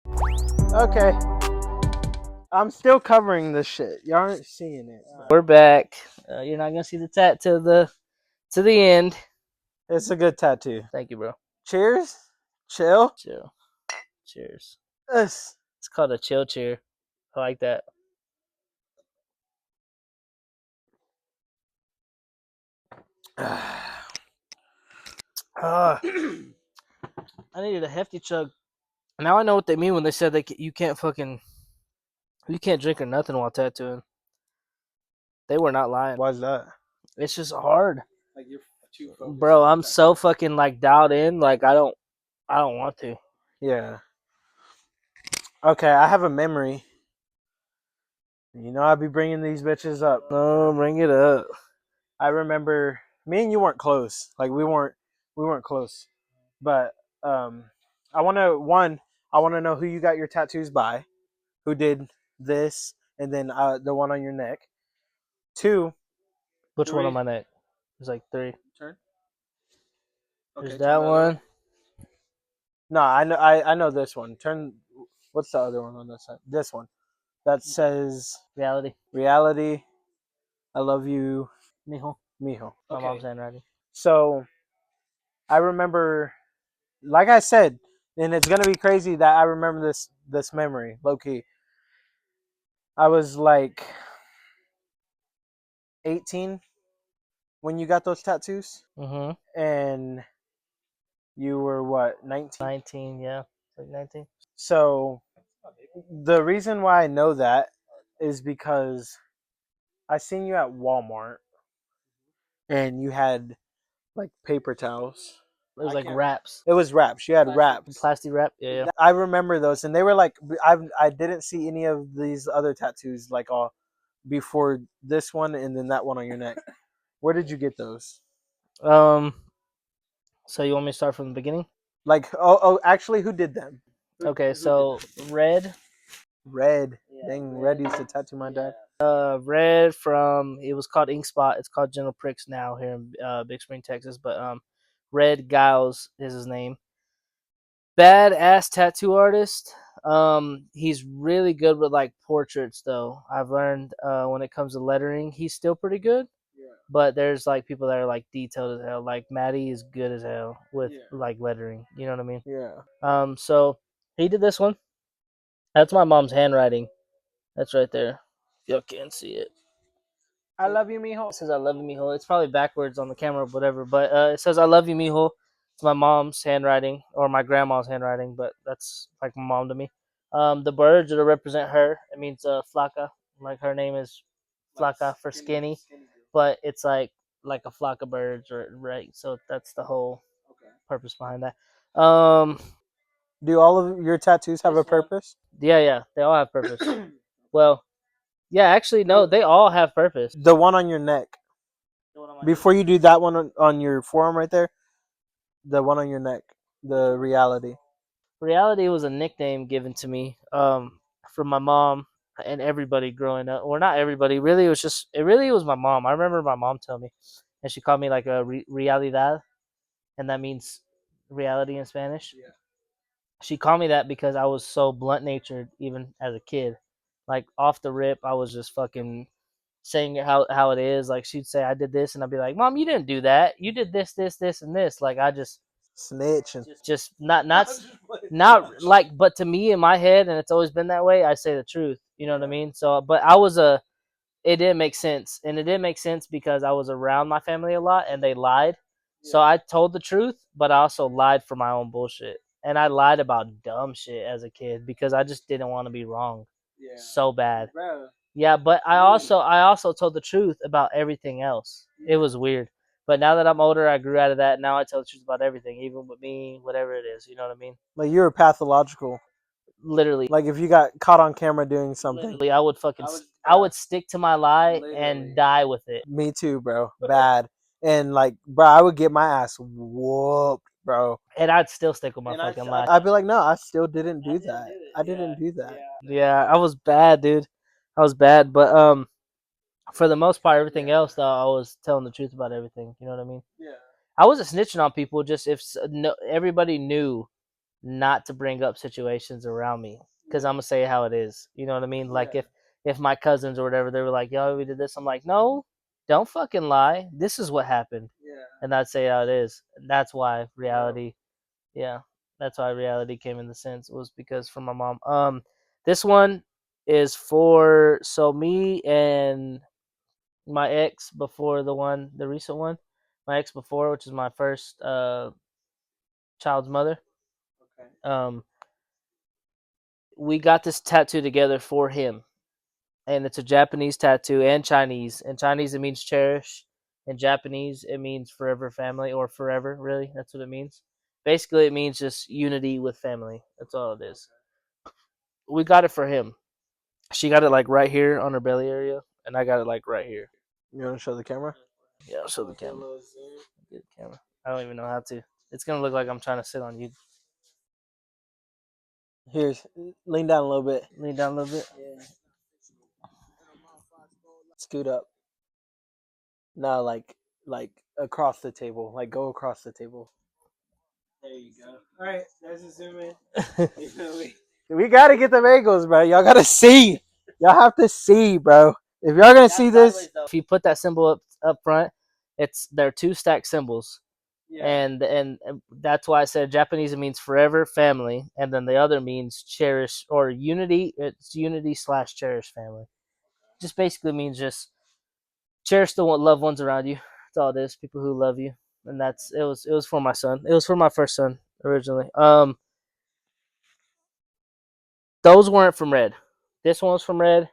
Okay. I'm still covering this shit. Y'all aren't seeing it. We're back. You're not gonna see the tat till to the end. It's a good tattoo. Thank you, bro. Cheers. Chill. Chill. Cheers. Yes. It's called a chill cheer. I like that. I needed a hefty chug. Now I know what they mean when they said you can't drink or nothing while tattooing. They were not lying. Why's that? It's just hard. Like you're too focused. Bro, I'm so fucking like dialed in. Like I don't want to. Yeah. Okay, I have a memory. You know, I'll be bringing these bitches up. No, bring it up. I remember me and you weren't close. Like we weren't close. But I want to know who you got your tattoos by, who did this, and then the one on your neck. 2, Which one on my neck? There's like 3. Turn. There's that one. No, I know this one. Turn. What's the other one on this side? This one. That says Reality. I love you, Mijo. mijo. My mom's handwriting. So I remember, like I said, and it's gonna be crazy that I remember this memory, low key. I was like 18 when you got those tattoos, and you were what, 19? 19, yeah, like 19. So the reason why I know that is because I seen you at Walmart, and you had like paper towels. It was like wraps. It was wraps. You had wraps. Plastic wrap. Yeah. I remember those, and they were like I didn't see any of these other tattoos like all before this one, and then that one on your neck. Where did you get those? So you want me to start from the beginning? Like actually, who did them? Okay, so Red. Red. Dang, Red used to tattoo my dad. Red from, it was called Ink Spot. It's called Gentle Pricks now here in Big Spring, Texas. But Red Giles is his name. Badass tattoo artist. He's really good with like portraits though. I've learned when it comes to lettering, he's still pretty good. But there's like people that are like detailed as hell. Like Maddie is good as hell with like lettering. You know what I mean? Yeah. So he did this one. That's my mom's handwriting. That's right there. Y'all can't see it. I love you, mijo. It says I love you, mijo. It's probably backwards on the camera or whatever, but it says I love you, mijo. It's my mom's handwriting or my grandma's handwriting, but that's like my mom to me. The birds that represent her. It means flaca. Like her name is flaca for skinny, but it's like a flock of birds, right? So that's the whole purpose behind that. Do all of your tattoos have a purpose? Yeah, they all have purpose. Well, yeah, actually, no, they all have purpose. The one on your neck. Before you do that one on your forearm right there, the one on your neck, the reality. Reality was a nickname given to me from my mom and everybody growing up. Or not everybody. Really, it really was my mom. I remember my mom telling me, and she called me like a realidad, and that means reality in Spanish. Yeah. She called me that because I was so blunt natured, even as a kid. Like off the rip, I was just fucking saying it how it is. Like she'd say I did this, and I'd be like, "Mom, you didn't do that. You did this, and this." Like I just Snitching. just not like, but to me in my head, and it's always been that way, I say the truth. You know what I mean? So, but it didn't make sense, and it didn't make sense because I was around my family a lot, and they lied. So I told the truth, but I also lied for my own bullshit, and I lied about dumb shit as a kid because I just didn't want to be wrong so bad. Yeah, but I also told the truth about everything else. It was weird. But now that I'm older, I grew out of that. Now I tell the truth about everything, even with me, whatever it is. You know what I mean? Like you were pathological. Literally. Like if you got caught on camera doing something. Literally, I would stick to my lie and die with it. Me too, bro. Bad. And like, bro, I would get my ass whooped, bro. And I'd still stick with my fucking lie. I'd be like, no, I still didn't do that. I didn't do that. Yeah, I was bad, dude. I was bad, but for the most part, everything else though, I was telling the truth about everything. You know what I mean? Yeah. I wasn't snitching on people. Just if everybody knew not to bring up situations around me because I'm gonna say how it is. You know what I mean? Like if my cousins or whatever they were like, "Yo, we did this," I'm like, "No, don't fucking lie. This is what happened," and I'd say how it is. That's why reality, yeah, that's why reality came in the sense was because from my mom. This one is for so me and my ex before the recent one, my ex before, which is my first child's mother. Um, we got this tattoo together for him, and it's a Japanese tattoo and Chinese. In Chinese, it means cherish. In Japanese, it means forever family or forever. Really, that's what it means. Basically, it means just unity with family. That's all it is. We got it for him. She got it like right here on her belly area, and I got it like right here. You want to show the camera? Yeah, I'll show the camera. Get the camera. I don't even know how to. It's gonna look like I'm trying to sit on you. Here's lean down a little bit. Lean down a little bit. Scoot up. No, like across the table. Like go across the table. There you go. All right, there's a zoom in. We gotta get the bagels, bro. Y'all gotta see. Y'all have to see, bro. If y'all gonna see this, If you put that symbol up front, they're two stacked symbols. Yeah. And that's why I said Japanese it means forever family, and then the other means cherish or unity. It's unity slash cherish family. Just basically means just cherish the loved ones around you. That's all it is. People who love you, and that's it. Was for my son. It was for my first son originally. Those weren't from Red. This one was from Red.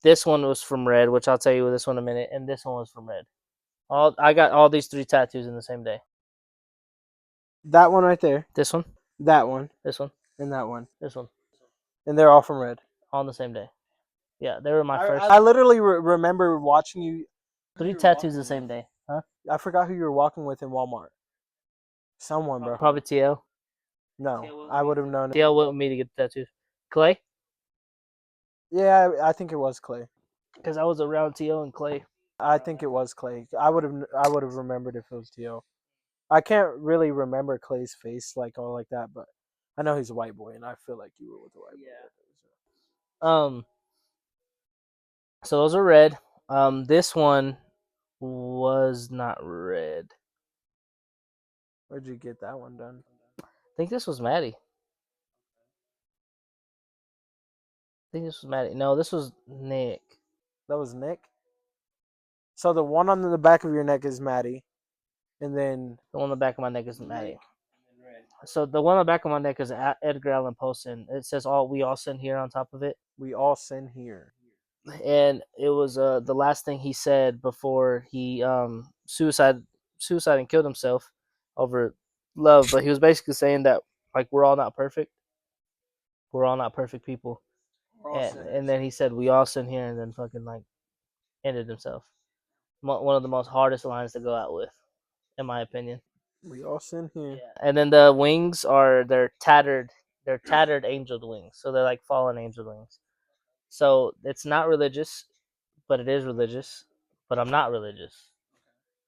This one was from Red, which I'll tell you this one in a minute, and this one was from Red. I got all these three tattoos in the same day. that one right there, This one, that one, this one, and that one, this one, and they're all from Red. all on the same day. Yeah, they were my first. I literally remember watching you. Three tattoos the same day, huh? I forgot who you were walking with in Walmart. Someone, bro. Probably TL. No, I would have known. TL went with me to get the tattoos. Clay, Yeah, I think it was Clay. because I was around TL and Clay. I think it was Clay. I would have remembered if it was T.O. I can't really remember Clay's face like all like that, but I know he's a white boy, and I feel like you were with a white boy. Um, so those are red. This one was not red. Where'd you get that one done? I think this was Maddie. I think this was Maddie. No, this was Nick. That was Nick. So the one on the back of your neck is Maddie, and then The one on the back of my neck is Maddie. So the one on the back of my neck is Edgar Allan Poe sin. It says "all we all sin here" on top of it, we all sin here. and it was the last thing he said before he suicide and killed himself over love. But he was basically saying that like we're all not perfect. We're all not perfect people, and then he said we all sin here, and then fucking like ended himself. One of the most hardest lines to go out with, in my opinion. We all sin here. Yeah. And then the wings are they're tattered angel wings. So they're like fallen angel wings. So it's not religious, but it is religious. But I'm not religious.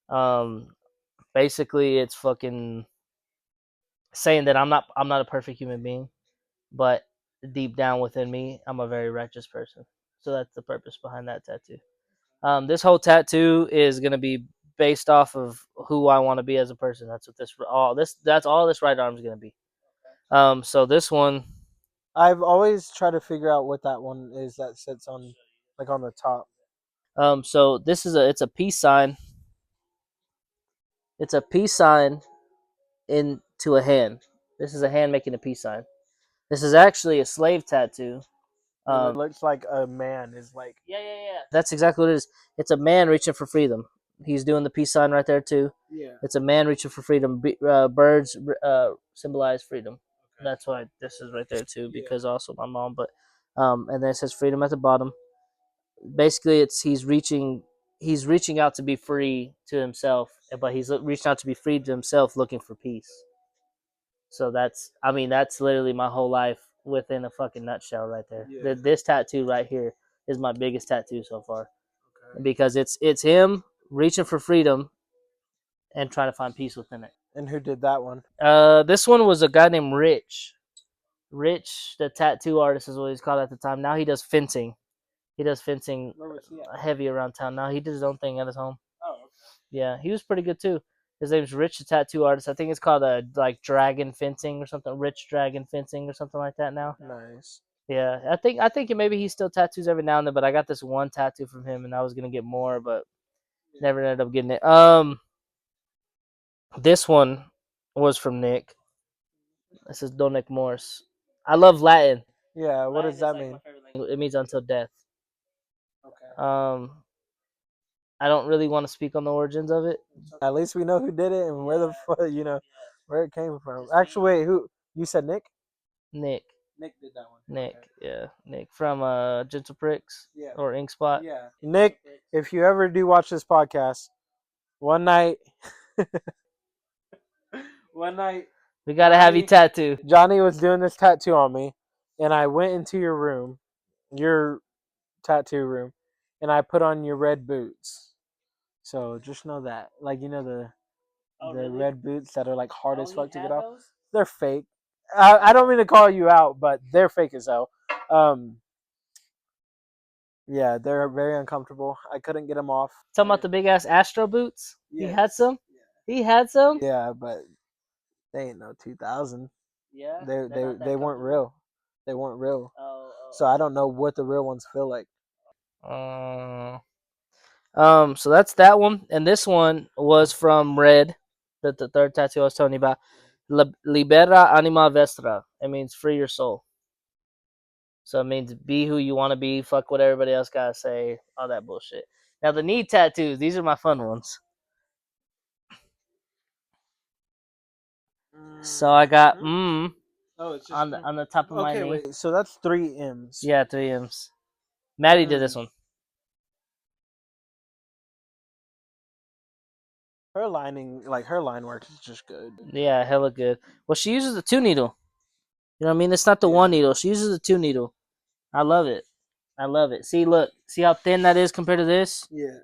Um Basically it's fucking saying that I'm not a perfect human being, but deep down within me, I'm a very righteous person. So that's the purpose behind that tattoo. This whole tattoo is gonna be based off of who I want to be as a person. That's what that's all this right arm is gonna be. So this one, I've always tried to figure out what that one is that sits on, like on the top. so this is it's a peace sign. It's a peace sign into a hand. This is a hand making a peace sign. This is actually a slave tattoo. It looks like a man is like. Yeah. That's exactly what it is. It's a man reaching for freedom. He's doing the peace sign right there too. Yeah. It's a man reaching for freedom. Birds symbolize freedom. Okay. That's why this is right there too, because also my mom. But and then it says freedom at the bottom. Basically, it's he's reaching out to be free to himself, but he's reaching out to be free to himself, looking for peace. So that's literally my whole life within a fucking nutshell right there. Yeah. This tattoo right here is my biggest tattoo so far, okay, because it's him reaching for freedom and trying to find peace within it. And who did that one? This one was a guy named Rich. Rich, the tattoo artist, is what he's called at the time. Now he does fencing. He does fencing heavy around town. Now he did his own thing at his home. Oh, okay. Yeah, he was pretty good too. His name's Rich, the tattoo artist. I think it's called like Dragon Fencing or something. Rich Dragon Fencing or something like that now. Nice. Yeah, I think maybe he still tattoos every now and then. But I got this one tattoo from him, and I was gonna get more, but never ended up getting it. This one was from Nick. This is Donick Morse. I love Latin. Yeah, what Latin does that like mean? It means until death. Okay. I don't really want to speak on the origins of it. At least we know who did it and where the fuck, where it came from. Actually, wait, who you said Nick? Nick. Nick did that one. Nick, Okay. yeah, Nick from Gentle Pricks Yeah. or Ink Spot. Yeah. Nick, if you ever do watch this podcast, one night one night We gotta have you tattoo. Johnny was doing this tattoo on me, and I went into your tattoo room, and I put on your red boots. So just know that, like the red boots that are like hard as fuck to get off. They're fake. I don't mean to call you out, but they're fake as hell. Yeah, they're very uncomfortable. I couldn't get them off. Talking about the big ass Astro boots. He had some. He had some. Yeah, but they ain't no 2000. Yeah. They weren't real. They weren't real. So I don't know what the real ones feel like. So that's that one, and this one was from Red, the third tattoo I was telling you about. Libera anima vestra. It means free your soul. So it means be who you want to be. Fuck what everybody else gotta say. All that bullshit. Now the knee tattoos. These are my fun ones. So I got Oh, it's just on the top of my knee. Okay, wait. So that's 3 M's. Yeah, 3 M's. Maddie did this one. Her lining, like her line work is just good. Yeah, hella good. Well, she uses the 2 needle. You know what I mean? It's not the 1 needle. She uses the 2 needle. I love it. I love it. See, look. See how thin that is compared to this? Yeah.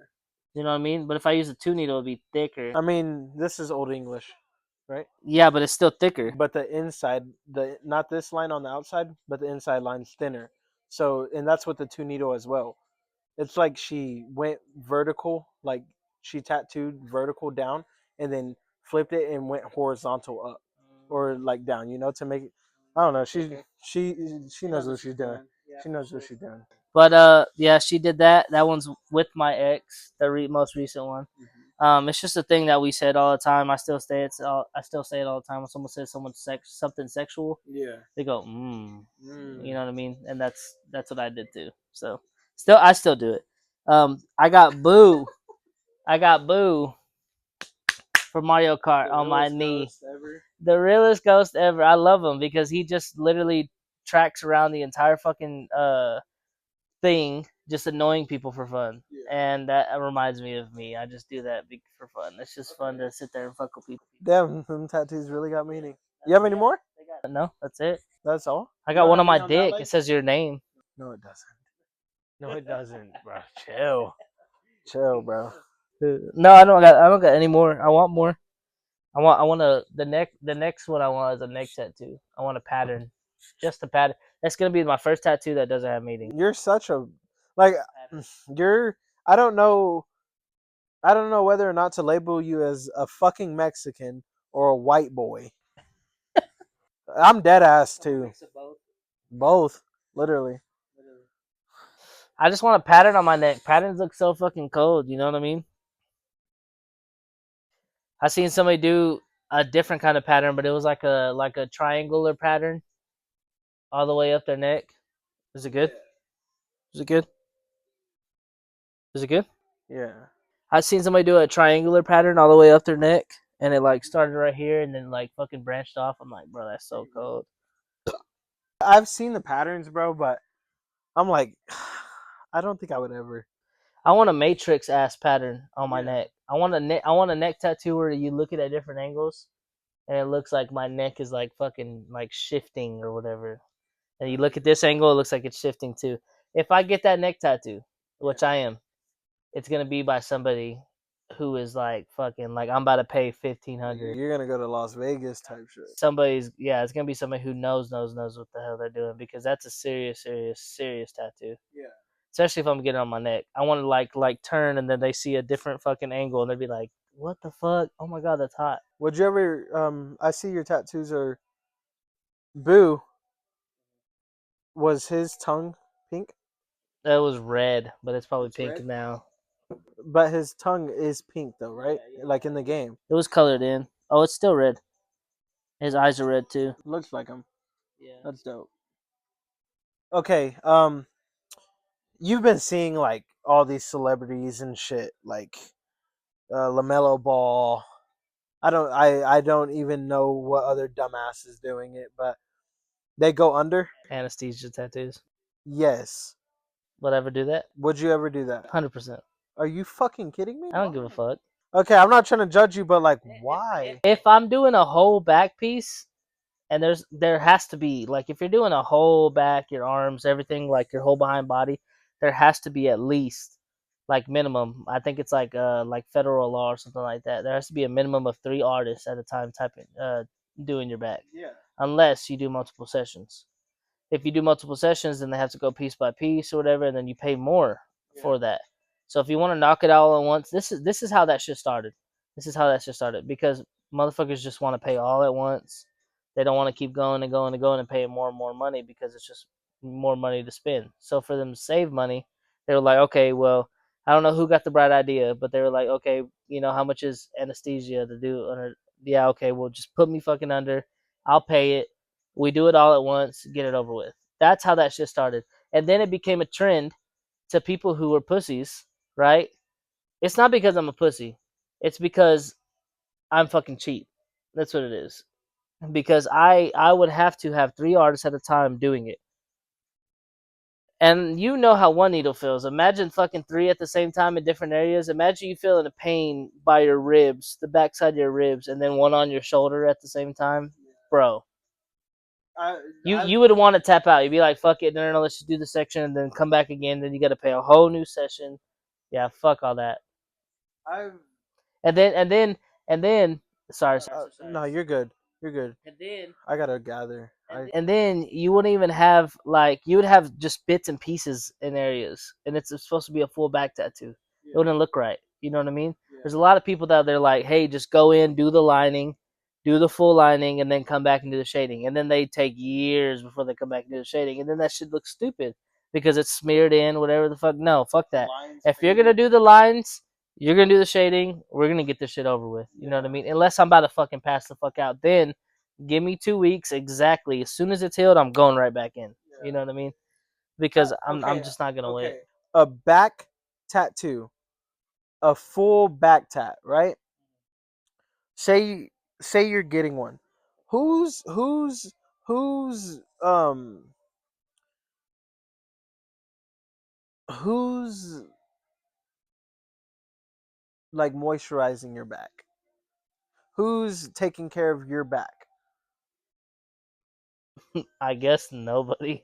You know what I mean? But if I use the 2 needle, it'd be thicker. I mean, this is Old English, right? Yeah, but it's still thicker. But the inside, not this line on the outside, but the inside line's thinner. So, and that's with the 2 needle as well. It's like she went vertical, like she tattooed vertical down, and then flipped it and went horizontal up, or like down. To make it. I don't know. She knows what she's doing. She knows what she's doing. But yeah, she did that. That one's with my ex, the most recent one. It's just a thing that we said all the time. I still say it. I still say it all the time. When someone says something sexual, Yeah. they go, You know what I mean? And that's what I did too. So I still do it. I got Boo. I got Boo for Mario Kart on my knee. The realest ghost ever. I love him because he just literally tracks around the entire fucking thing, just annoying people for fun. And that reminds me of me. I just do that for fun. It's just fun to sit there and fuck with people. Damn, them tattoos really got meaning. You have any more? No, that's it. That's all? I got one on my dick. It says your name. No, it doesn't. No, it doesn't, bro. Chill, bro. No, I don't got any more. I want more. The next one I want is a neck tattoo. I want a pattern. Just a pattern. That's gonna be my first tattoo that doesn't have meaning. You're such a like you're I don't know whether or not to label you as a fucking Mexican or a white boy. I'm dead ass too. Both, literally. I just want a pattern on my neck. Patterns look so fucking cold, you know what I mean? I seen somebody do a different kind of pattern, but it was like a triangular pattern all the way up their neck. Is it good? Is it good? Is it good? Yeah. I seen somebody do a triangular pattern all the way up their neck, and it like started right here and then like fucking branched off. I'm like, bro, that's so cold. I've seen the patterns, bro, but I'm like, I don't think I would ever. I want a matrix ass pattern on my neck. I want a neck tattoo where you look at different angles, and it looks like my neck is like fucking like shifting or whatever. And you look at this angle, it looks like it's shifting too. If I get that neck tattoo, which I am, it's gonna be by somebody who is like fucking like I'm about to pay 1,500. You're gonna go to Las Vegas type shit. Somebody's it's gonna be somebody who knows what the hell they're doing because that's a serious tattoo. Yeah. Especially if I'm getting on my neck. I want to like turn and then they see a different fucking angle and they'd be like, "What the fuck? Oh my god, that's hot." Would you ever? I see your tattoos are. Boo. Was his tongue pink? That was red, but it's probably It's pink red? now. But his tongue is pink though, right? Like in the game. It was colored in. Oh, it's still red. His eyes are red too. Looks like him. Yeah. That's dope. Okay. You've been seeing like all these celebrities and shit, like Lamelo Ball. I don't even know what other dumbass is doing it, but they go under. Anesthesia tattoos. Yes. Would I ever do that? Would you ever do that? 100%. Are you fucking kidding me? I don't give a fuck. Okay, I'm not trying to judge you, but like, why? If I'm doing a whole back piece, and there has to be like if you're doing a whole back, your arms, everything, like your whole behind body, there has to be at least like minimum. I think it's like federal law or something like that. There has to be a minimum of 3 artists at a time typing doing your back, Yeah. unless you do multiple sessions. If you do multiple sessions, then they have to go piece by piece or whatever, and then you pay more for that. So if you want to knock it all at once, this is how that shit started. This is how that shit started because motherfuckers just want to pay all at once. They don't want to keep going and going and going and paying more and more money because it's just more money to spend. So for them to save money, they were like, okay, well, I don't know who got the bright idea, but they were like, okay, how much is anesthesia to do? Yeah, okay, well, just put me fucking under. I'll pay it. We do it all at once, get it over with. That's how that shit started. And then it became a trend to people who were pussies, right? It's not because I'm a pussy. It's because I'm fucking cheap. That's what it is. Because I would have to have 3 artists at a time doing it. And you know how one needle feels. Imagine fucking 3 at the same time in different areas. Imagine you feeling a pain by your ribs, the backside of your ribs, and then one on your shoulder at the same time. Bro, you would want to tap out. You'd be like, fuck it, no, let's just do the section and then come back again. Then you got to pay a whole new session. Yeah, fuck all that. I've And then sorry. No, you're good. You're good. And then I gotta gather. and then you wouldn't even have like you would have just bits and pieces in areas, and it's supposed to be a full back tattoo. It wouldn't look right. You know what I mean? There's a lot of people that they're like, hey, just go in, do the lining, do the full lining, and then come back and do the shading. And then they take years before they come back and do the shading, and then that shit looks stupid because it's smeared in, whatever the fuck. No, fuck that. If you're gonna do the lines, you're gonna do the shading. We're gonna get this shit over with. You know what I mean? Unless I'm about to fucking pass the fuck out, then give me 2 weeks exactly. As soon as it's healed, I'm going right back in. You know what I mean? Because I'm just not gonna wait. A back tattoo, a full back tat, right? Say you're getting one. Who's who's like moisturizing your back? Who's taking care of your back? I guess nobody.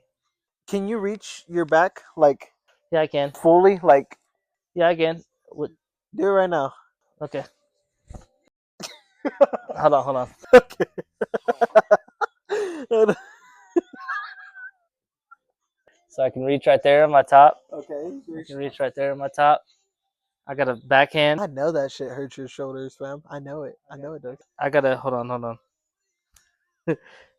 Can you reach your back like Yeah, I can. fully? Like Yeah, I can. do it right now. Okay. Hold on. Okay. So I can reach right there on my top. Okay. I can reach right there on my top. I got a backhand. I know that shit hurts your shoulders, fam. I know it. I know it does. I gotta hold on.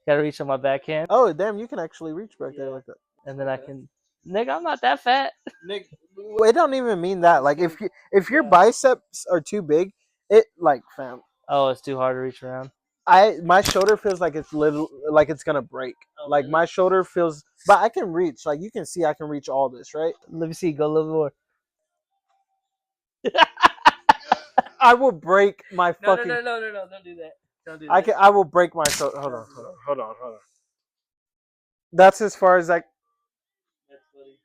Gotta reach on my backhand, Oh damn, you can actually reach back there like that. and then I can. Nigga, I'm not that fat. Nick, it don't even mean that. Like if your biceps are too big, it like fam. Oh, it's too hard to reach around. My shoulder feels like it's little like it's gonna break. Oh, Like really? my shoulder feels, but I can reach. Like you can see, I can reach all this, right? Let me see. Go a little more. I will break my No, fucking. no. Don't do that. Don't do that. I will break my shoulder. Hold on. That's as far as like That's funny.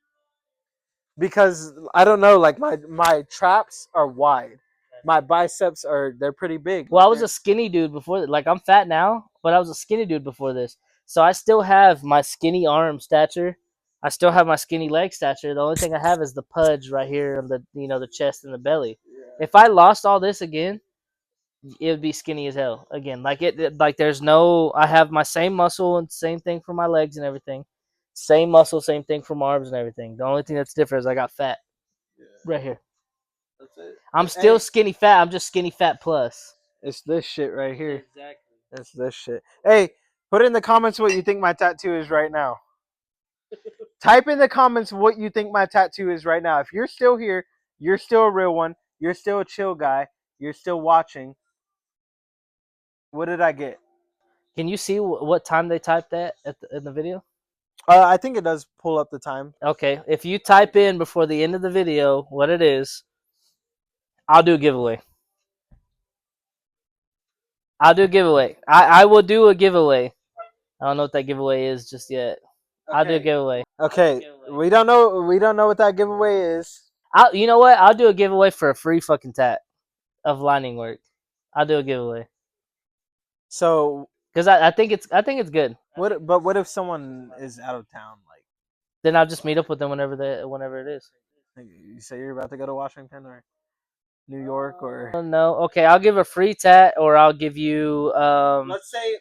because I don't know. Like my traps are wide. My biceps they're pretty big. Well, I was a skinny dude before. Like I'm fat now, but I was a skinny dude before this. So I still have my skinny arm stature. I still have my skinny leg stature. The only thing I have is the pudge right here on the the chest and the belly. If I lost all this again, it would be skinny as hell again. Like like there's no. I have my same muscle and same thing for my legs and everything. Same muscle, same thing for my arms and everything. The only thing that's different is I got fat right here. I'm still skinny fat. I'm just skinny fat plus. It's this shit right here. Exactly. It's this shit. Hey, put in the comments what you think my tattoo is right now. Type in the comments what you think my tattoo is right now. If you're still here, you're still a real one. You're still a chill guy. You're still watching. What did I get? Can you see what time they typed that in the video? I think it does pull up the time. Okay, if you type in before the end of the video what it is, I'll do a giveaway. I will do a giveaway. I don't know what that giveaway is just yet. I'll do a giveaway. Okay, we don't know. We don't know what that giveaway is. You know what? I'll do a giveaway for a free fucking tat of lining work. I'll do a giveaway So because I think it's good. what? But what if someone is out of town? Like Then I'll just meet up with them whenever it is. you say you're about to go to Washington or New York or. No, okay. I'll give a free tat, or I'll give you.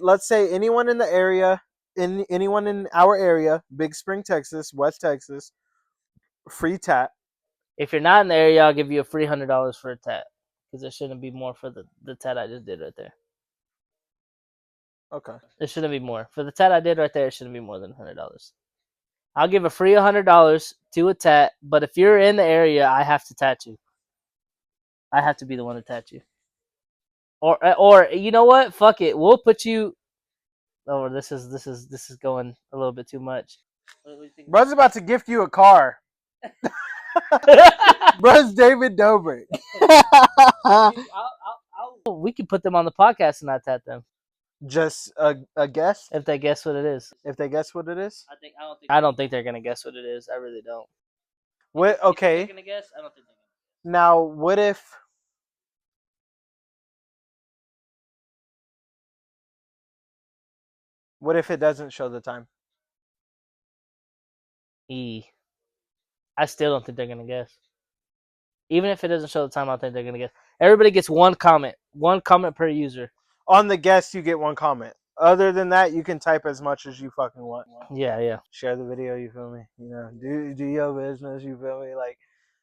Let's say anyone in the area, anyone in our area, Big Spring, Texas, West Texas, free tat. If you're not in the area, I'll give you a free $100 for a tat because there shouldn't be more for the tat I just did right there. Okay. There shouldn't be more for the tat I did right there. It shouldn't be more than $100. I'll give a free $100 to a tat, but if you're in the area, I have to tat you. I have to be the one to tat you. Or you know what? Fuck it. We'll put you. Oh, this is going a little bit too much. Bro's about to gift you a car. Bro's David Dobrik. We can put them on the podcast and not tat them Just a guess. if they guess what it is. If they guess what it is. I don't think they're gonna guess what it is. I really don't. What? Okay. They're gonna guess. I don't think they're gonna. Now, what if? What if it doesn't show the time? I still don't think they're gonna guess. Even if it doesn't show the time, I don't think they're gonna guess. Everybody gets one comment per user. On the guess, you get one comment. Other than that, you can type as much as you fucking want. Yeah. Share the video, you feel me? You know, do your business, you feel me? Like,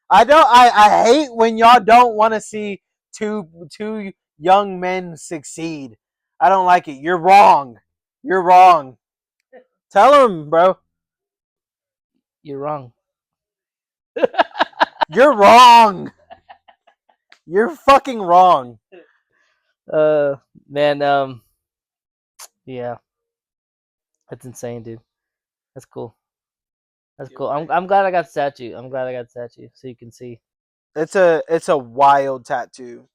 I hate when y'all don't want to see two young men succeed. I don't like it. You're wrong. You're wrong. Tell them, bro. You're wrong. You're wrong. You're fucking wrong. Man, yeah, that's insane, dude. That's cool. That's cool. I'm glad I got the statue. I'm glad I got the statue so you can see. It's a wild tattoo.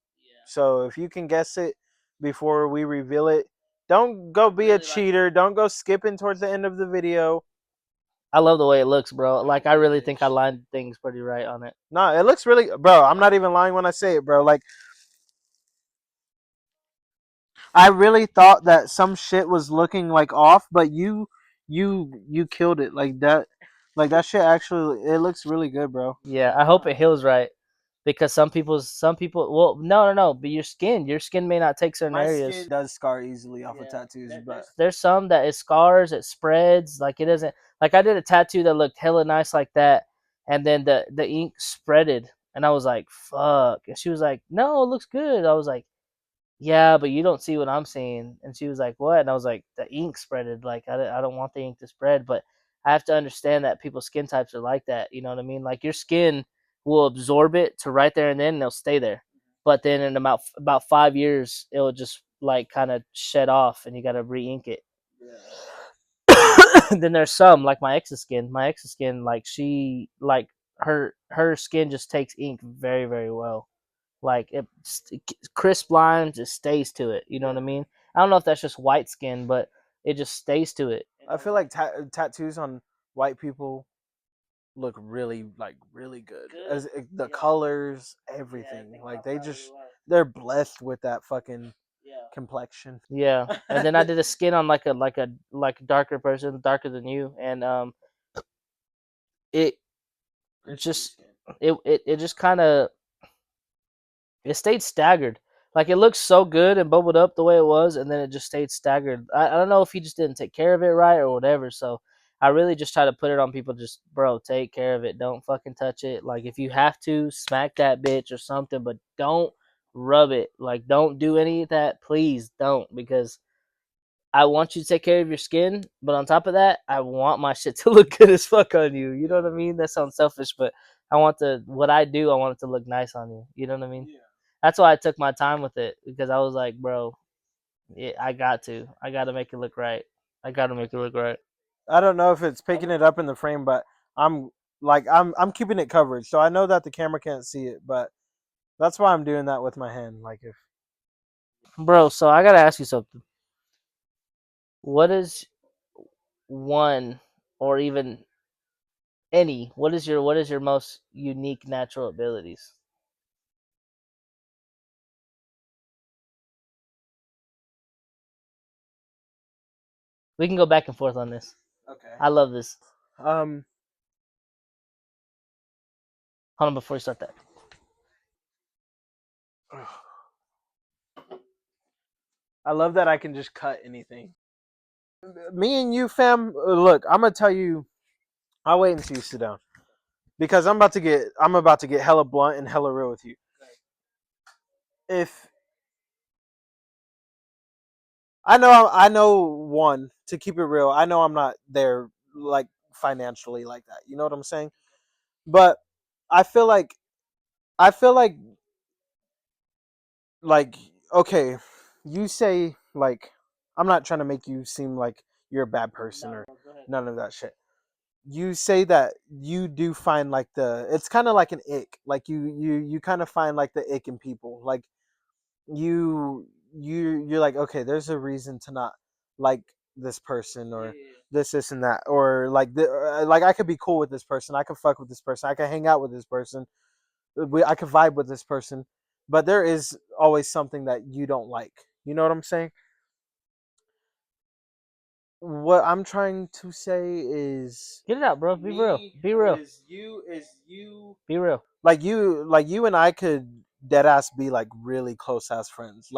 So if you can guess it before we reveal it, don't go be a cheater. Don't go skipping towards the end of the video. I love the way it looks, bro. Like I really think I lined things pretty right on it. No, it looks really, bro. I'm not even lying when I say it, bro. Like, I really thought that some shit was looking like off, but you killed it like that. Like that shit actually, it looks really good, bro. Yeah, I hope it heals right because some people. Well, no. But your skin may not take certain My areas. skin does scar easily off of tattoos, but There's some that it scars, it spreads, like it doesn't. Like I did a tattoo that looked hella nice like that, and then the ink spreaded, and I was like, "Fuck!" And she was like, "No, it looks good." I was like, "Yeah, but you don't see what I'm seeing." And she was like, "What?" And I was like, "The ink spreaded. Like I don't want the ink to spread, but I have to understand that people's skin types are like that. You know what I mean? Like your skin will absorb it to right there and then, and it'll stay there. But then in about 5 years, it'll just like kind of shed off, and you got to re-ink it. Then there's some like my ex's skin. My ex's skin, like she like her skin just takes ink very very well. Like it crisp lines just stays to it. You know what I mean? I don't know if that's just white skin, but it just stays to it. I feel like tattoos on white people look really good. As the colors, everything. Like they're blessed with that fucking complexion. Yeah, and then I did a skin on like a darker person, darker than you, and it just it just kind of It stayed staggered. Like it looked so good and bubbled up the way it was, and then it just stayed staggered. I don't know if he just didn't take care of it right or whatever. So I really just try to put it on people. Just bro, take care of it. Don't fucking touch it. Like if you have to, smack that bitch or something, but don't rub it. Like don't do any of that. Please don't, because I want you to take care of your skin, but on top of that, I want my shit to look good as fuck on you. You know what I mean? That sounds selfish, but I want what I do, I want it to look nice on you. You know what I mean? Yeah. That's why I took my time with it, because I was like, bro, yeah, I got to make it look right. I got to make it look right. I don't know if it's picking it up in the frame, but I'm I'm keeping it covered, so I know that the camera can't see it, but that's why I'm doing that with my hand. Like if Bro, so I got to ask you something. What is one, or even any, what is your most unique natural abilities? We can go back and forth on this. okay, I love this. um, Hold on before you start that. I love that I can just cut anything. Me and you, fam. Look, I'm gonna tell you. I'll wait until you sit down because I'm about to get hella blunt and hella real with you. If I know one to keep it real. I know I'm not there like financially like that. You know what I'm saying? But I feel like I feel like okay, you say like I'm not trying to make you seem like you're a bad person or none of that shit. You say that you do find like it's kind of like an ick. Like you kind of find like the ick in people. Like you you're like okay, there's a reason to not like this person or this and that or like I could be cool with this person. I could fuck with this person. I could hang out with this person. I could vibe with this person, but there is always something that you don't like. You know what I'm saying? What I'm trying to say is Get it out, bro. Be real. me Be real. you Be real. like you and I could dead ass be like really close ass friends.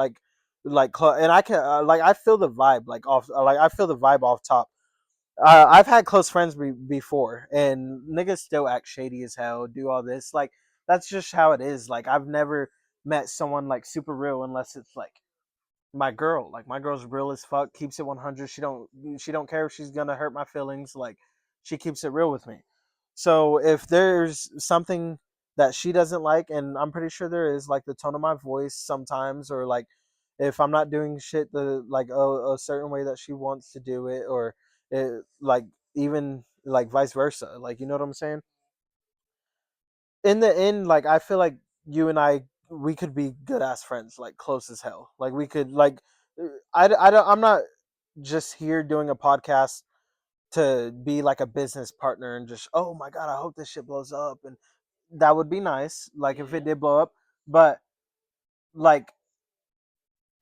And I can like I feel the vibe like off like I feel the vibe off top. I've had close friends before, and niggas still act shady as hell, do all this. Like that's just how it is. Like I've never met someone like super real unless it's like my girl. Like my girl's real as fuck, keeps it 100. She don't care if she's gonna hurt my feelings. Like she keeps it real with me. So if there's something that she doesn't like, and I'm pretty sure there is, like the tone of my voice sometimes, or like if I'm not doing shit the like a certain way that she wants to do it, or like even like vice versa. Like you know what I'm saying? In the end, like I feel like you and I we could be good ass friends, like close as hell. Like we could like I don't I'm not just here doing a podcast to be like a business partner and just oh my god I hope this shit blows up and that would be nice like if it did blow up but like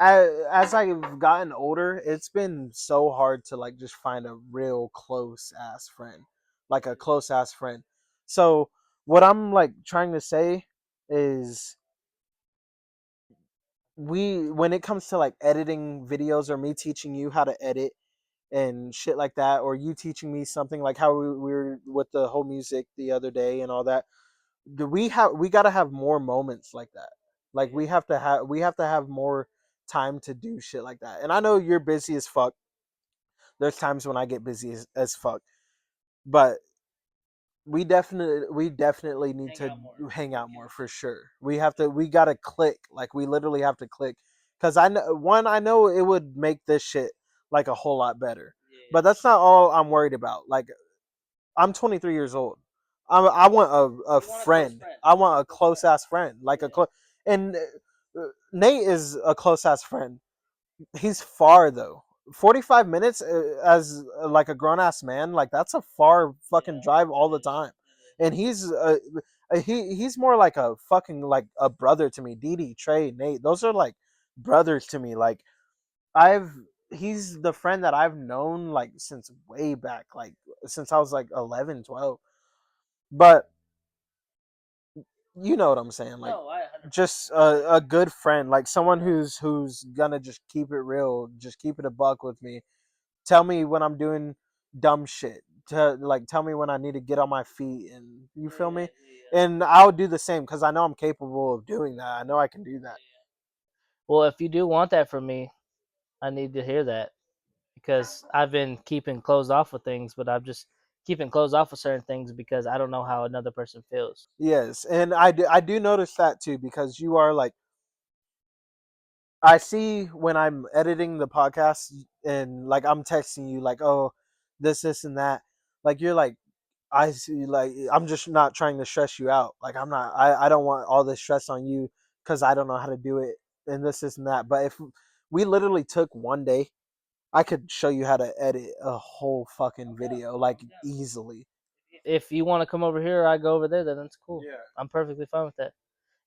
as I've gotten older it's been so hard to like just find a real close ass friend like a close ass friend so what I'm like trying to say is we when it comes to like editing videos or me teaching you how to edit and shit like that or you teaching me something like how we were with the whole music the other day and all that we got to have more moments like that like we have to have more time to do shit like that and I know you're busy as fuck there's times when I get busy as fuck but we definitely need to hang out more for sure we got to click like we literally have to click because I know it would make this shit like a whole lot better but that's not all I'm worried about like I'm 23 years old. I want a friend. I want a close ass friend, like a close. And Nate is a close ass friend. He's far though. 45 minutes as like a grown ass man, like that's a far fucking drive all the time. And he's more like a fucking like a brother to me. Didi, Trey, Nate, those are like brothers to me. Like I've he's the friend that I've known like since way back, like since I was like 11, 12. But you know what I'm saying? Like, no, just a good friend, like someone who's gonna just keep it real, just keep it a buck with me. Tell me when I'm doing dumb shit. To like tell me when I need to get on my feet, and you feel me? And I'll do the same because I know I'm capable of doing that. I know I can do that. Well, if you do want that from me, I need to hear that because I've been keeping closed off with things, but I'm just keeping closed off with certain things because I don't know how another person feels. Yes, and I do notice that too because you are like I see when I'm editing the podcast and like I'm texting you like, oh, this and that. Like you're like I see like I'm just not trying to stress you out. Like I don't want all this stress on you because I don't know how to do it and this and that. But if we literally took one day, I could show you how to edit a whole fucking video like easily. If you want to come over here or I go over there, then that's cool. I'm perfectly fine with that.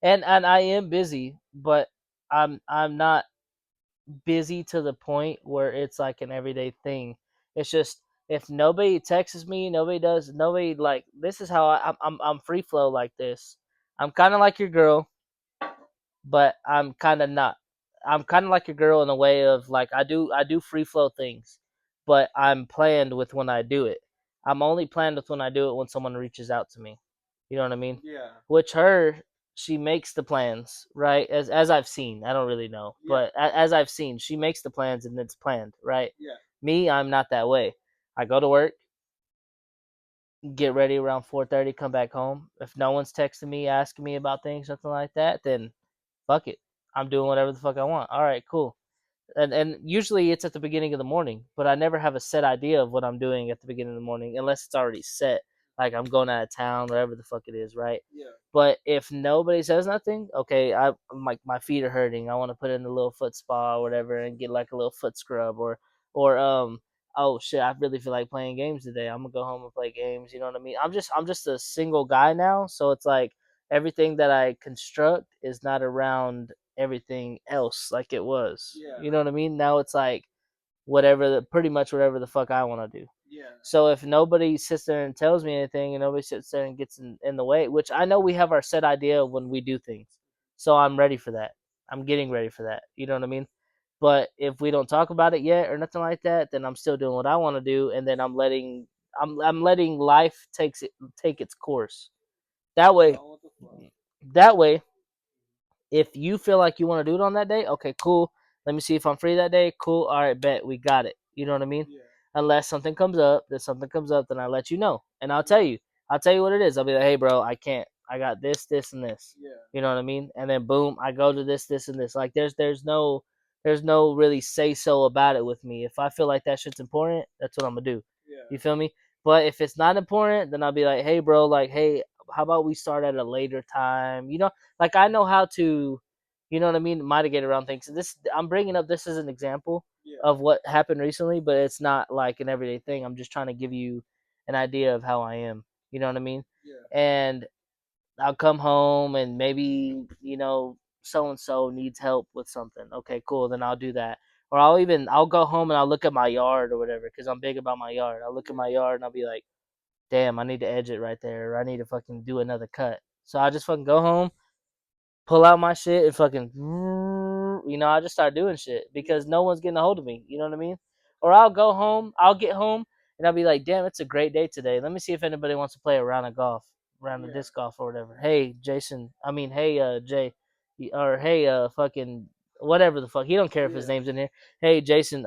And I am busy, but I'm not busy to the point where it's like an everyday thing. It's just if nobody texts me, nobody like this is how I'm free flow like this. I'm kind of like your girl, but I'm kind of not. I'm kind of like your girl in a way of like I do free flow things, but I'm planned with when I do it. I'm only planned with when I do it when someone reaches out to me. You know what I mean? Yeah. Which her she makes the plans, right? As I've seen, I don't really know, Yeah. but as I've seen, she makes the plans and it's planned, right? Yeah. Me, I'm not that way. I go to work, get ready around 4:30, come back home. If no one's texting me asking me about things, something like that, then fuck it. I'm doing whatever the fuck I want. All right, cool. And usually it's at the beginning of the morning, but I never have a set idea of what I'm doing at the beginning of the morning unless it's already set. Like I'm going out of town, whatever the fuck it is, right? Yeah. But if nobody says nothing, okay, I'm like my feet are hurting. I want to put in a little foot spa or whatever and get like a little foot scrub or oh shit, I really feel like playing games today. I'm gonna go home and play games. You know what I mean? I'm just a single guy now, so it's like everything that I construct is not around everything else like it was. Yeah. You know what I mean? Now it's like pretty much whatever the fuck I want to do. Yeah. So if nobody sits there and tells me anything and nobody sits there and gets in the way, which I know we have our set idea of when we do things. So I'm ready for that. I'm getting ready for that. You know what I mean? But if we don't talk about it yet or nothing like that, then I'm still doing what I want to do and then I'm letting life take its course. That way that way if you feel like you want to do it on that day, okay, cool. Let me see if I'm free that day. Cool. All right, bet we got it. You know what I mean? Yeah. Unless something comes up, then I let you know, and I'll tell you. I'll tell you what it is. I'll be like, hey, bro, I can't. I got this, and this. Yeah. You know what I mean? And then boom, I go to this, and this. Like there's no really say so about it with me. If I feel like that shit's important, that's what I'm gonna do. Yeah. You feel me? But if it's not important, then I'll be like, hey, bro, like, hey, how about we start at a later time? Like I know how to, you know what I mean, mitigate around things. This I'm bringing up this as an example Yeah. of what happened recently, but it's not like an everyday thing. I'm just trying to give you an idea of how I am. You know what I mean? Yeah. And I'll come home and maybe so and so needs help with something. Okay, cool. Then I'll do that. Or I'll go home and I'll look at my yard or whatever because I'm big about my yard. I'll look at my yard and I'll be like, damn, I need to edge it right there. Or I need to fucking do another cut. So I just fucking go home, pull out my shit and fucking I just start doing shit because no one's getting a hold of me. You know what I mean? Or I'll get home and I'll be like, damn, it's a great day today. Let me see if anybody wants to play a round of golf, round of disc golf or whatever. Hey, Jason. I mean, hey, Jay, or hey, fucking whatever the fuck. He don't care if his name's in here. Hey, Jason.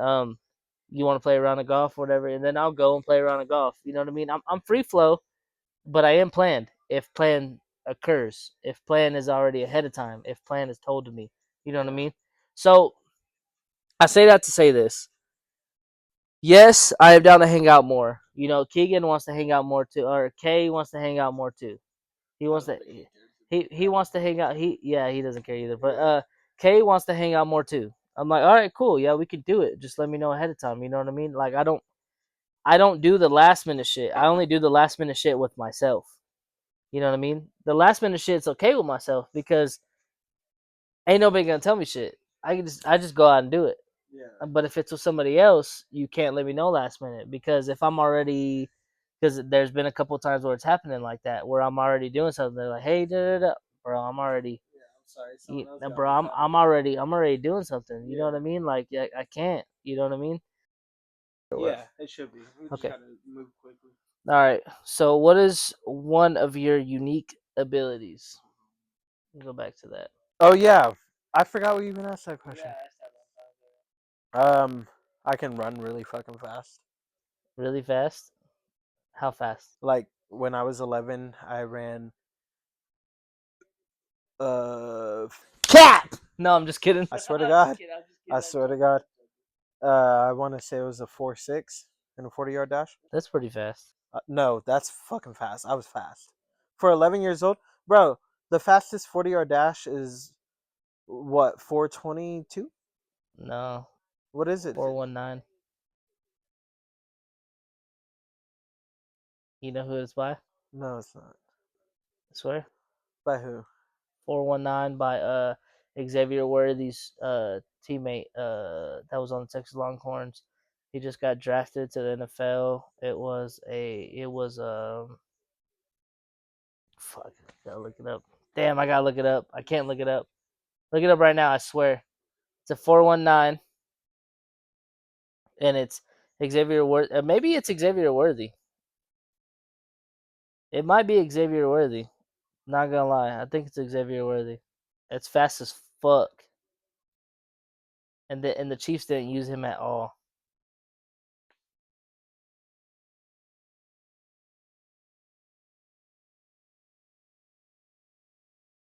You want to play a round of golf or whatever? And then I'll go and play a round of golf. You know what I mean? I'm free flow, but I am planned. If plan occurs, if plan is already ahead of time, if plan is told to me, you know what I mean. So I say that to say this. Yes, I am down to hang out more. Keegan wants to hang out more too, or Kay wants to hang out more too. He wants to. He wants to hang out. He doesn't care either. But Kay wants to hang out more too. I'm like, all right, cool, yeah, we could do it. Just let me know ahead of time. You know what I mean? Like I don't do the last minute shit. I only do the last minute shit with myself. You know what I mean? The last minute shit's okay with myself because ain't nobody gonna tell me shit. I just go out and do it. Yeah. But if it's with somebody else, you can't let me know last minute because if I'm already because there's been a couple times where it's happening like that where I'm already doing something. They're like, hey, da da da, bro, I'm already. sorry. Someone else got bro, me I'm already doing something. You know Yeah. what I mean? Like I can't. You know what I mean? Yeah, it should be. We just Okay. gotta move quickly. All right. So, what is one of your unique abilities? Go back to that. Oh yeah, I forgot we even asked that question. Um, I can run really fucking fast. Really fast? How fast? Like when I was 11, I ran. Uh, Cat. No, I'm just kidding. I swear to God. I swear to God. I want to say it was a 4.6 in a 40-yard dash. That's pretty fast. No, that's fucking fast. I was fast for 11 years old, bro. The fastest 40-yard dash is what 4:22. No, What is it? 419. You know who it's by? I No, it's not. swear. By who? 419 by Xavier Worthy's teammate that was on the Texas Longhorns. He just got drafted to the NFL. It was fuck, I gotta look it up. Damn, I gotta look it up. I can't look it up. Look it up right now, I swear. It's a 419 and it's Xavier Worthy. Maybe it's Xavier Worthy. It might be Xavier Worthy. Not gonna lie, I think it's Xavier Worthy. It's fast as fuck, and the Chiefs didn't use him at all.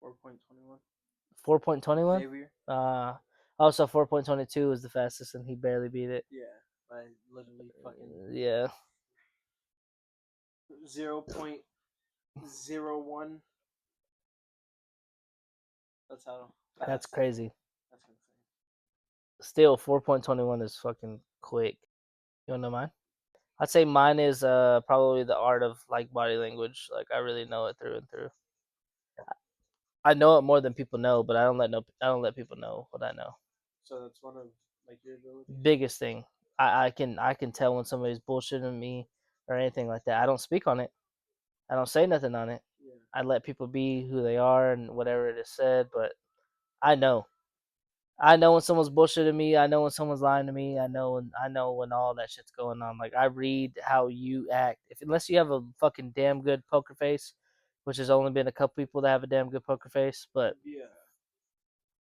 4.21. 4.21. Xavier. Also 4.22 was the fastest, and he barely beat it. Yeah, by literally fucking Yeah, 0.01. That's how fast. that's crazy. That's insane. Still, 4.21 is fucking quick. You wanna know mine? I'd say mine is probably the art of like body language. Like I really know it through and through. I know it more than people know, but I don't let people know what I know. So that's one of like your abilities. Biggest thing. I can tell when somebody's bullshitting me or anything like that. I don't speak on it. I don't say nothing on it. Yeah. I let people be who they are and whatever it is said, but I know. I know when someone's bullshitting me. I know when someone's lying to me. I know when all that shit's going on. Like I read how you act. If unless you have a fucking damn good poker face, which has only been a couple people that have a damn good poker face, but Yeah.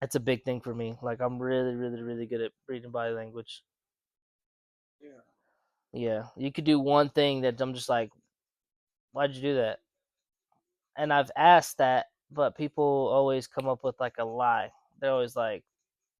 it's a big thing for me. Like I'm really, really, really good at reading body language. Yeah. Yeah, you could do one thing that I'm just like, why'd you do that? And I've asked that, but people always come up with like a lie. They're always like,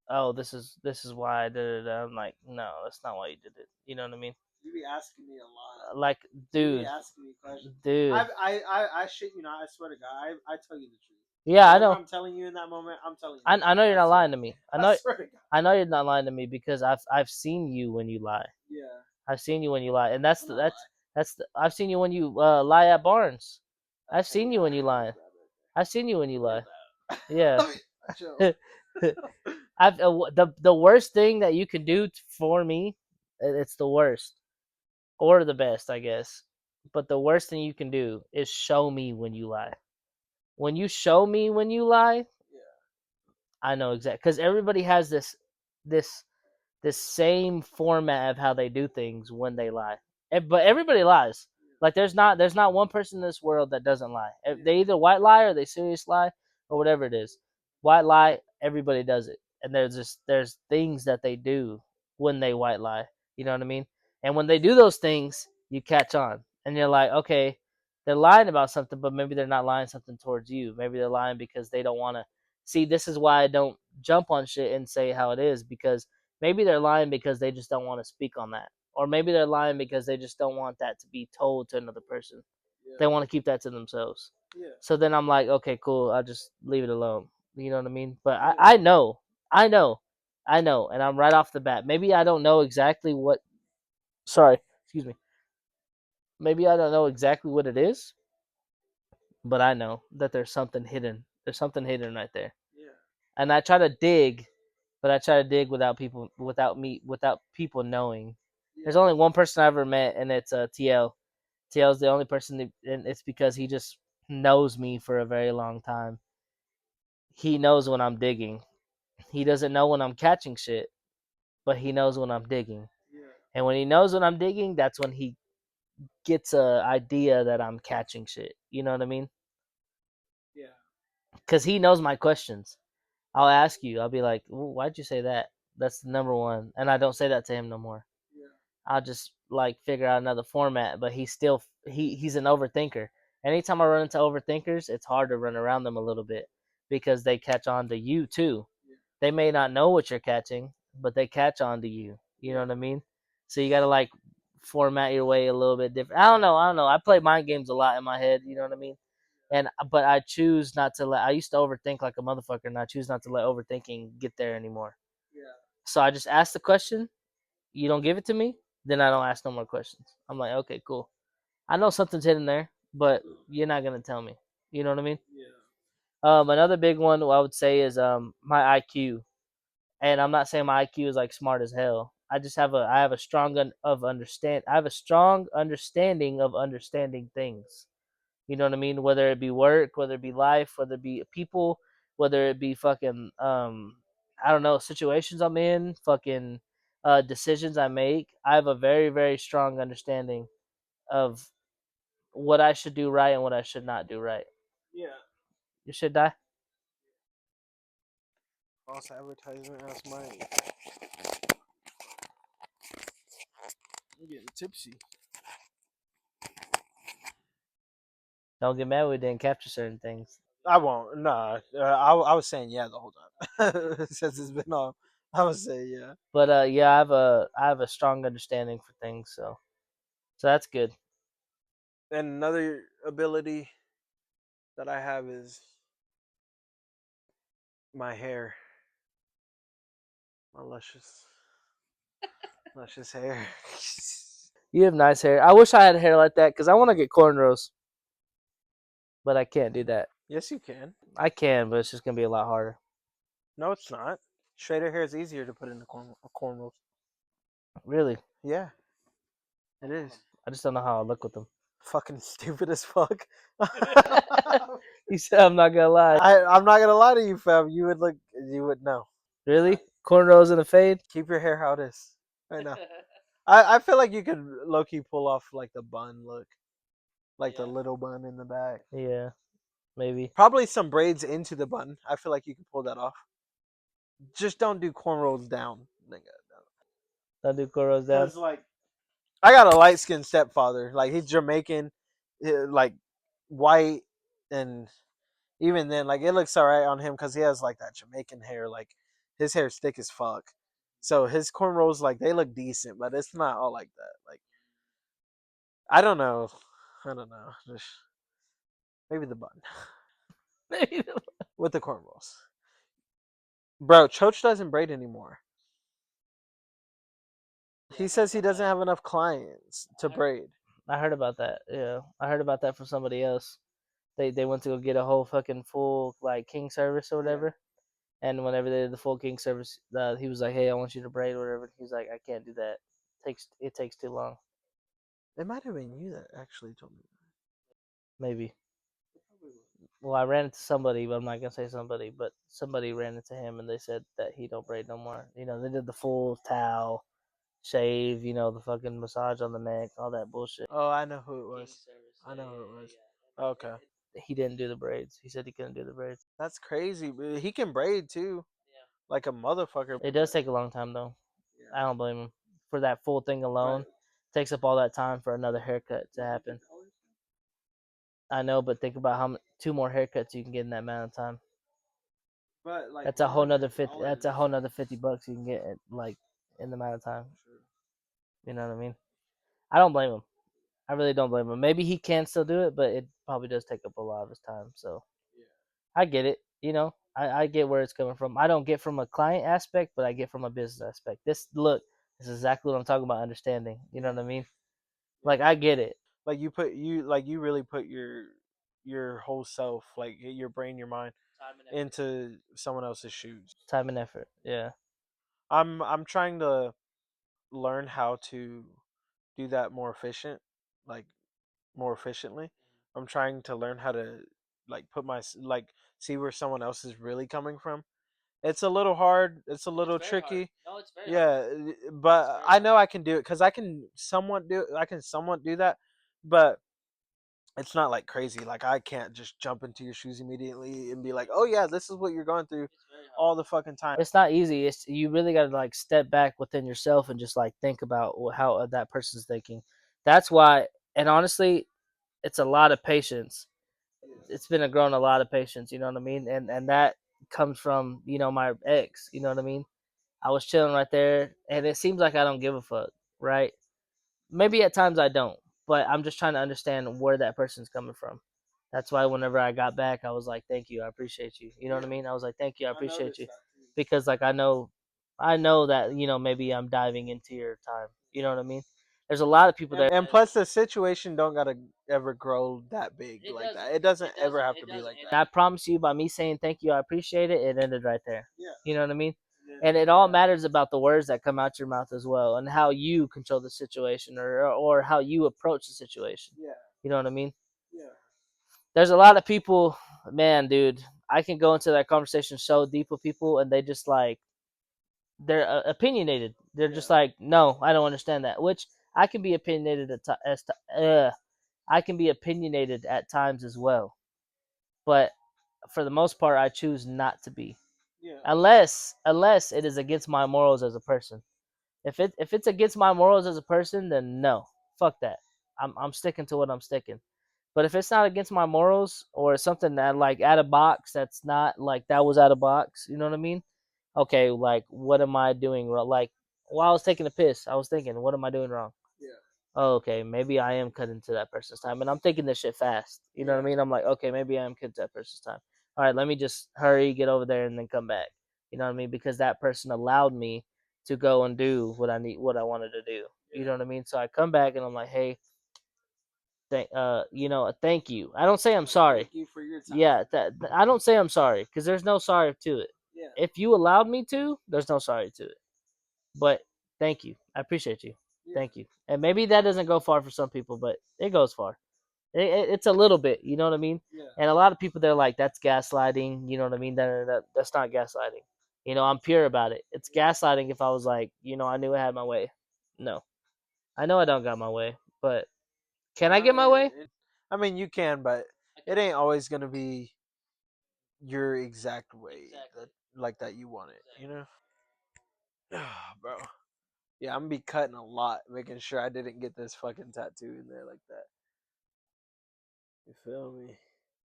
"Oh, this is why I did it." I'm like, "No, that's not why you did it." You know what I mean? You be asking me a lot. Like, You be dude, asking me questions. dude. I shit you not. I swear to God, I tell you the truth. Yeah, I Whatever know. I'm telling you in that moment, I'm telling you. I know you're not swear. lying to me. I swear to God. I know you're not lying to me because I've seen you when you lie. Yeah. I've seen you when you lie, and that's I'm the, not lying. that's the, I've seen you when you lie at Barnes. I've seen you when you lie. I've seen you when you lie. Yeah. Chill. I've the worst thing that you can do for me, it's the worst or the best, I guess. But the worst thing you can do is show me when you lie. When you show me when you lie, Yeah. I know exactly because everybody has this the same format of how they do things when they lie. But everybody lies. Like there's not one person in this world that doesn't lie. They either white lie or they serious lie or whatever it is. White lie, everybody does it. And there's things that they do when they white lie. You know what I mean? And when they do those things, you catch on. And you're like, okay, they're lying about something, but maybe they're not lying something towards you. Maybe they're lying because they don't want to see. This is why I don't jump on shit and say how it is because maybe they're lying because they just don't want to speak on that. Or maybe they're lying because they just don't want that to be told to another person. Yeah. They want to keep that to themselves. Yeah. So then I'm like, okay, cool. I'll just leave it alone. You know what I mean? But Yeah. I know. I know. I know. And I'm right off the bat. Maybe I don't know exactly what. Sorry. Excuse me. Maybe I don't know exactly what it is, but I know that there's something hidden. There's something hidden right there. Yeah. And I try to dig, but I try to dig without people knowing. There's Yeah. only one person I ever met, and it's TL. TL's the only person, and it's because he just knows me for a very long time. he knows when I'm digging. He doesn't know when I'm catching shit, but he knows when I'm digging. And when he knows when I'm digging, that's when he gets a idea that I'm catching shit. You know what I mean? Yeah. Because he knows my questions. I'll ask you. I'll be like, "Why'd you say that?" That's the number one, and I don't say that to him no more. Yeah. I'll just like figure out another format. But he's still he's an overthinker. Anytime I run into overthinkers, it's hard to run around them a little bit because they catch on to you too. They may not know what you're catching, but they catch on to you. You know what I mean? So you gotta like format your way a little bit different. I don't know. I play mind games a lot in my head. You know what I mean? And but I choose not to let. I used to overthink like a motherfucker, and I choose not to let overthinking get there anymore. Yeah. So I just ask the question. You don't give it to me, then I don't ask no more questions. I'm like, okay, cool. I know something's hidden there, but you're not gonna tell me. You know what I mean? Yeah. Another big one I would say is my IQ, and I'm not saying my IQ is like smart as hell. I have a strong of understand. I have a strong understanding of understanding things. You know what I mean? Whether it be work, whether it be life, whether it be people, whether it be fucking I don't know, situations I'm in, fucking decisions I make. I have a very, very strong understanding of what I should do right and what I should not do right. Yeah. You should die. False advertisement. That's mine. I'm getting tipsy. Don't get mad we didn't capture certain things. I won't. Nah. I was saying yeah the whole time since it's been off. I was saying yeah. But yeah, I have a strong understanding for things, so that's good. And another ability that I have is my hair, my luscious hair. You have nice hair. I wish I had hair like that because I want to get cornrows, but I can't do that. Yes, you can. I can, but it's just gonna be a lot harder. No, it's not. Straighter hair is easier to put in the cornrows. Really, Yeah, it is. I just don't know how I look with them. Fucking stupid as fuck. He said, "I'm not gonna lie." I'm not gonna lie to you, fam. You would know. Really, cornrows and a fade? Keep your hair how it is right now. I feel like you could low key pull off like the bun look, like the little bun in the back. Yeah, maybe. Probably some braids into the bun. I feel like you could pull that off. Just don't do cornrows down, nigga. I'll do cornrows down. Cause like I got a light skinned stepfather. Like he's Jamaican, like white, and even then, like it looks alright on him because he has like that Jamaican hair. Like his hair's thick as fuck. So his cornrows, like they look decent, but it's not all like that. Like I don't know, I don't know. Just maybe the bun Maybe. with the cornrows. Bro, Choach doesn't braid anymore. He says he doesn't have enough clients to braid. I heard about that. Yeah, I heard about that from somebody else. They went to go get a whole fucking full like king service or whatever. And whenever they did the full king service, he was like, "Hey, I want you to braid or whatever." He's like, "I can't do that. It takes too long." It might have been you that actually told me. Maybe. Well, I ran into somebody, but I'm not gonna say somebody, but somebody ran into him and they said that he don't braid no more. You know, they did the full towel, shave, you know, the fucking massage on the neck, all that bullshit. Oh, I know who it was. I know who it was. Okay, He didn't do the braids. He said he couldn't do the braids. that's crazy. But he can braid too, like a motherfucker. It does take a long time though. I don't blame him for that full thing alone. Takes up all that time for another haircut to happen. I know, but think about how two more haircuts you can get in that amount of time. But like That's a whole nother 50. That's a whole nother $50 you can get like in the amount of time. You know what I mean? I don't blame him. I really don't blame him. Maybe he can still do it, but it probably does take up a lot of his time. So I get it. You know, I get where it's coming from. I don't get from a client aspect, but I get from a business aspect. This is exactly what I'm talking about. Understanding. You know what I mean? Like I get it. like you really put your whole self, like your brain, your mind, into someone else's shoes. Time and effort. Yeah. I'm trying to learn how to do that more efficient, like more efficiently. I'm trying to learn how to like put my like see where someone else is really coming from. It's a little hard. It's a little tricky. No, it's very Yeah, but I know I can do it because I can somewhat do. I can somewhat do that, but it's not like crazy. Like I can't just jump into your shoes immediately and be like, "Oh yeah, this is what you're going through all the fucking time." It's not easy. It's you really got to like step back within yourself and just like think about how that person's thinking. That's why, and honestly, it's a lot of patience. It's been a lot of patience. You know what I mean? And that comes from my ex. You know what I mean? I was chilling right there, and it seems like I don't give a fuck, right? Maybe at times I don't, but I'm just trying to understand where that person's coming from. That's why whenever I got back, I was like, "Thank you, I appreciate you." You know what I mean? I was like, "Thank you, I appreciate you," because like I know that maybe I'm diving into your time. You know what I mean? There's a lot of people there. And plus, the situation don't gotta ever grow that big like that. It doesn't ever have to be like And that. I promise you, by me saying thank you, I appreciate it, it ended right there. You know what I mean? And it all matters about the words that come out your mouth as well, and how you control the situation, or how you approach the situation. You know what I mean? There's a lot of people, man, dude. I can go into that conversation so deep with people, and they just like they're opinionated. They're just like, no, I don't understand that. Which I can be opinionated I can be opinionated at times as well, but for the most part, I choose not to be, unless it is against my morals as a person. If it's against my morals as a person, then no, fuck that. I'm sticking to what I'm sticking. But if it's not against my morals or something that like out of box, that's not like that was out of box. You know what I mean? Okay, like what am I doing wrong? Like while I was taking a piss, I was thinking, what am I doing wrong? Oh, okay, maybe I am cutting to that person's time, and I'm thinking this shit fast. You know what I mean? I'm like, okay, maybe I am cutting to that person's time. All right, let me just hurry, get over there, and then come back. You know what I mean? Because that person allowed me to go and do what I wanted to do. You know what I mean? So I come back and I'm like, hey, thank you. I don't say I'm sorry. Thank you for your time. Yeah, I don't say I'm sorry because there's no sorry to it. If you allowed me to, there's no sorry to it. But thank you. I appreciate you. Thank you. And maybe that doesn't go far for some people, but it goes far. It's a little bit, you know what I mean? And a lot of people, they're like, that's gaslighting. You know what I mean? That's not gaslighting. I'm pure about it. It's gaslighting if I was like, I knew I had my way. No, I know I don't got my way, but can I get my way? I mean, you can, but it ain't always gonna be your exact way that like that you want it. You know, bro. Yeah, I'm gonna be cutting a lot, making sure I didn't get this fucking tattoo in there like that. You feel me?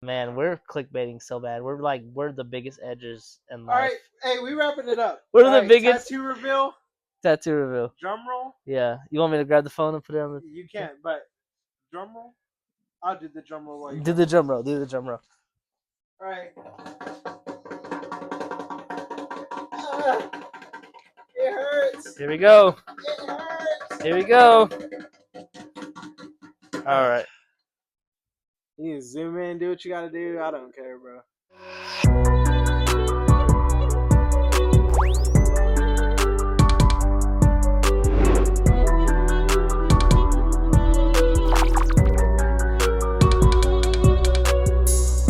Man, we're clickbaiting so bad. We're the biggest edgers in All life. right, hey, we wrapping it up. We're All the right, biggest tattoo reveal, tattoo reveal. drum roll. Yeah, you want me to grab the phone and put it on the? You can't, but drum roll. I'll do the drum roll while you Do the drum roll. Do the drum roll. All right. It hurts. Here we go. It hurts. Here we go. All right. You zoom in, do what you gotta do. I don't care, bro.